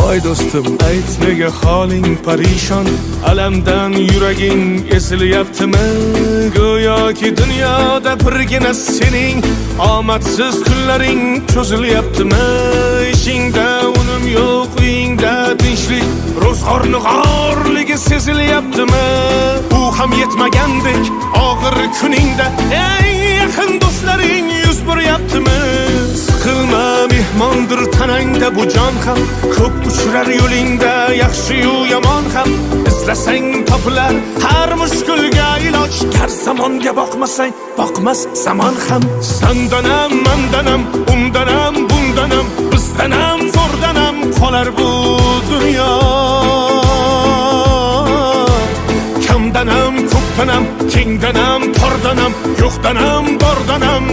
voy do'stim, ayt nega holing parishon, alamdan yuraging esilyaptimi? Go'yoki dunyoda birgina sening omadsiz kunlaring cho'zilyaptimi? Ishingda unum yo'q, uyingda tinchlik, ro'zg'orning g'orligi sezilyaptimi? U ham yetmagandek og'ir kuningda eng yaqin do'stlaring yuz buryaptimi? Siqilma, mehmondir tanangda bu jon ham, ko'p uchrar yo'lingda yaxshi-yu yomon ham. Izlasang topilar har mushkulga iloj, gar zamonga boqmasang boqmas zamon ham. Sandanam, mandanam, undanam, bundanam, bizdanam, zo'rdanam qolar bu dunyo. Kamdanam, ko'pdanam, kengdanam, tordanam, yo'qdanam, bordanam